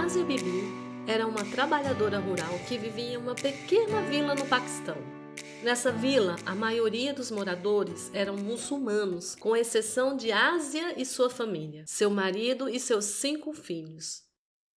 Asia Bibi era uma trabalhadora rural que vivia em uma pequena vila no Paquistão. Nessa vila, a maioria dos moradores eram muçulmanos, com exceção de Asia e sua família, seu marido e seus 5 filhos.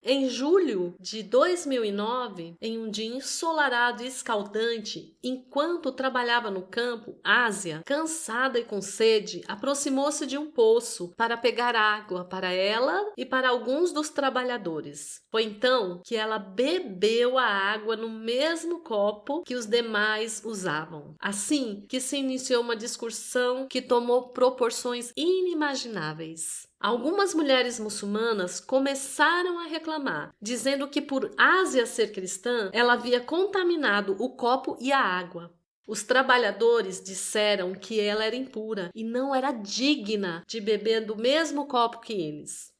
Em julho de 2009, em um dia ensolarado e escaldante, enquanto trabalhava no campo, Asia, cansada e com sede, aproximou-se de um poço para pegar água para ela e para alguns dos trabalhadores. Foi então que ela bebeu a água no mesmo copo que os demais usavam. Assim que se iniciou uma discussão que tomou proporções inimagináveis. Algumas mulheres muçulmanas começaram a reclamar, dizendo que por Asia ser cristã, ela havia contaminado o copo e a água. Os trabalhadores disseram que ela era impura e não era digna de beber do mesmo copo que eles.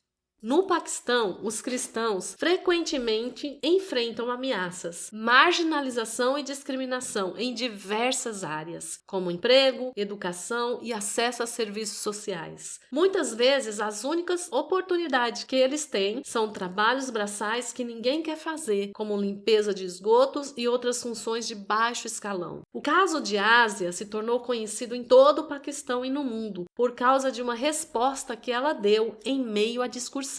No Paquistão, os cristãos frequentemente enfrentam ameaças, marginalização e discriminação em diversas áreas, como emprego, educação e acesso a serviços sociais. Muitas vezes, as únicas oportunidades que eles têm são trabalhos braçais que ninguém quer fazer, como limpeza de esgotos e outras funções de baixo escalão. O caso de Asia se tornou conhecido em todo o Paquistão e no mundo, por causa de uma resposta que ela deu em meio à discussão.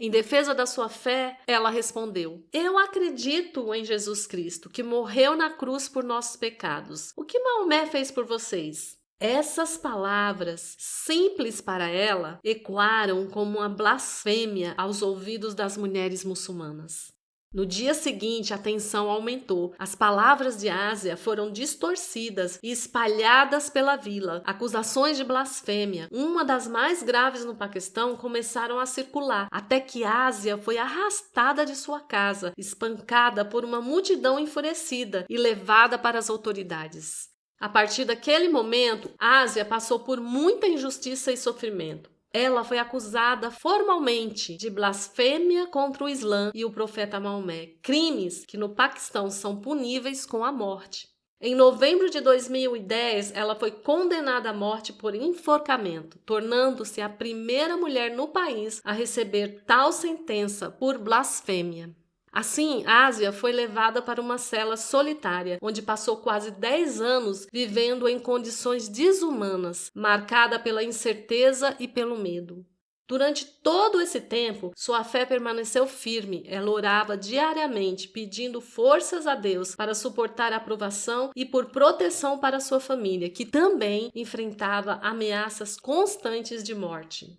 Em defesa da sua fé, ela respondeu: "Eu acredito em Jesus Cristo, que morreu na cruz por nossos pecados. O que Maomé fez por vocês?" Essas palavras, simples para ela, ecoaram como uma blasfêmia aos ouvidos das mulheres muçulmanas. No dia seguinte, a tensão aumentou. As palavras de Asia foram distorcidas e espalhadas pela vila. Acusações de blasfêmia, uma das mais graves no Paquistão, começaram a circular, até que Asia foi arrastada de sua casa, espancada por uma multidão enfurecida e levada para as autoridades. A partir daquele momento, Asia passou por muita injustiça e sofrimento. Ela foi acusada formalmente de blasfêmia contra o Islã e o profeta Maomé, crimes que no Paquistão são puníveis com a morte. Em novembro de 2010, ela foi condenada à morte por enforcamento, tornando-se a primeira mulher no país a receber tal sentença por blasfêmia. Assim, Asia foi levada para uma cela solitária, onde passou quase 10 anos vivendo em condições desumanas, marcada pela incerteza e pelo medo. Durante todo esse tempo, sua fé permaneceu firme. Ela orava diariamente, pedindo forças a Deus para suportar a provação e por proteção para sua família, que também enfrentava ameaças constantes de morte.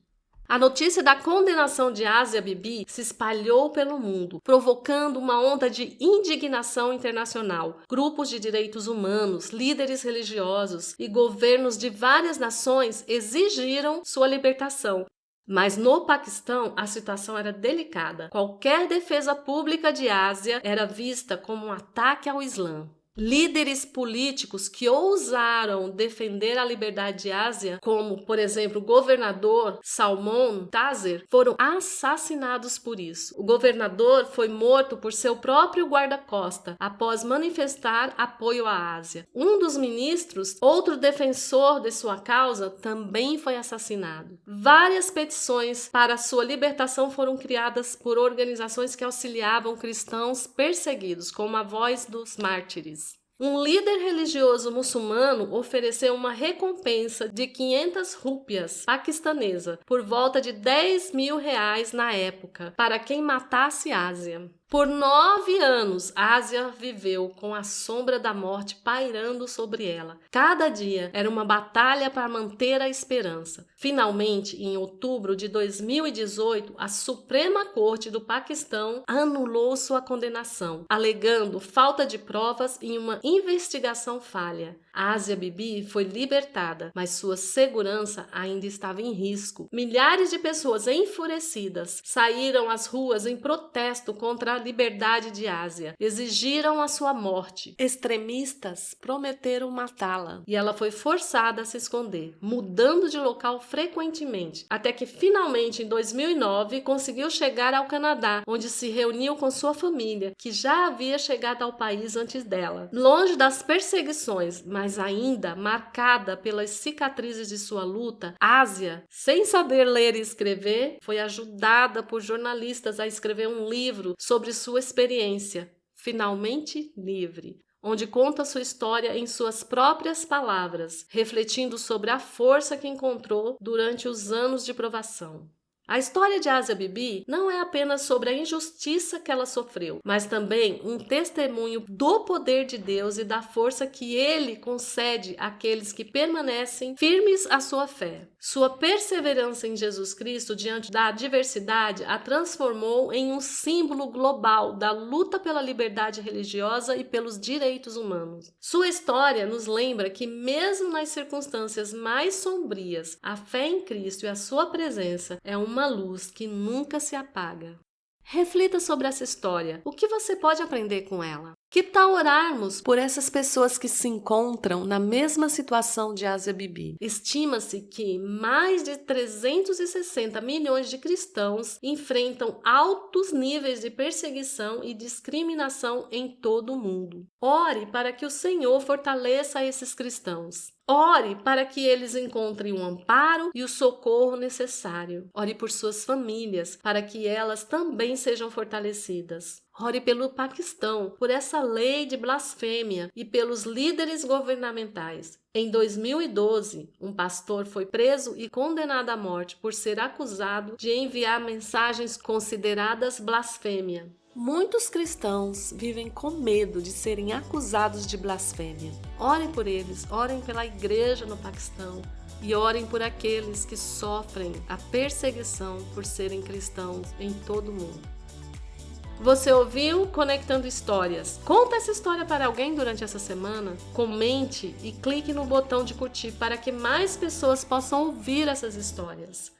A notícia da condenação de Asia Bibi se espalhou pelo mundo, provocando uma onda de indignação internacional. Grupos de direitos humanos, líderes religiosos e governos de várias nações exigiram sua libertação. Mas no Paquistão, a situação era delicada. Qualquer defesa pública de Asia era vista como um ataque ao Islã. Líderes políticos que ousaram defender a liberdade de Asia, como, por exemplo, o governador Salman Taseer, foram assassinados por isso. O governador foi morto por seu próprio guarda-costa após manifestar apoio à Asia. Um dos ministros, outro defensor de sua causa, também foi assassinado. Várias petições para sua libertação foram criadas por organizações que auxiliavam cristãos perseguidos, como a Voz dos Mártires. Um líder religioso muçulmano ofereceu uma recompensa de 500 rúpias paquistanesa, por volta de R$10.000 na época, para quem matasse Asia. Por 9 anos, Asia viveu com a sombra da morte pairando sobre ela. Cada dia era uma batalha para manter a esperança. Finalmente, em outubro de 2018, a Suprema Corte do Paquistão anulou sua condenação, alegando falta de provas em uma investigação falha. Asia Bibi foi libertada, mas sua segurança ainda estava em risco. Milhares de pessoas enfurecidas saíram às ruas em protesto contra a liberdade de Asia. Exigiram a sua morte. Extremistas prometeram matá-la e ela foi forçada a se esconder, mudando de local frequentemente, até que finalmente em 2009 conseguiu chegar ao Canadá, onde se reuniu com sua família, que já havia chegado ao país antes dela. Longe das perseguições, mas ainda marcada pelas cicatrizes de sua luta, Ásia, sem saber ler e escrever, foi ajudada por jornalistas a escrever um livro sobre sua experiência, Finalmente Livre, onde conta sua história em suas próprias palavras, refletindo sobre a força que encontrou durante os anos de provação. A história de Asia Bibi não é apenas sobre a injustiça que ela sofreu, mas também um testemunho do poder de Deus e da força que Ele concede àqueles que permanecem firmes à sua fé. Sua perseverança em Jesus Cristo diante da adversidade a transformou em um símbolo global da luta pela liberdade religiosa e pelos direitos humanos. Sua história nos lembra que mesmo nas circunstâncias mais sombrias, a fé em Cristo e a sua presença é uma luz que nunca se apaga. Reflita sobre essa história. O que você pode aprender com ela? Que tal orarmos por essas pessoas que se encontram na mesma situação de Asia Bibi? Estima-se que mais de 360 milhões de cristãos enfrentam altos níveis de perseguição e discriminação em todo o mundo. Ore para que o Senhor fortaleça esses cristãos. Ore para que eles encontrem o amparo e o socorro necessário. Ore por suas famílias, para que elas também sejam fortalecidas. Ore pelo Paquistão, por essa lei de blasfêmia e pelos líderes governamentais. Em 2012, um pastor foi preso e condenado à morte por ser acusado de enviar mensagens consideradas blasfêmia. Muitos cristãos vivem com medo de serem acusados de blasfêmia. Orem por eles, orem pela igreja no Paquistão e orem por aqueles que sofrem a perseguição por serem cristãos em todo o mundo. Você ouviu Conectando Histórias? Conta essa história para alguém durante essa semana. Comente e clique no botão de curtir para que mais pessoas possam ouvir essas histórias.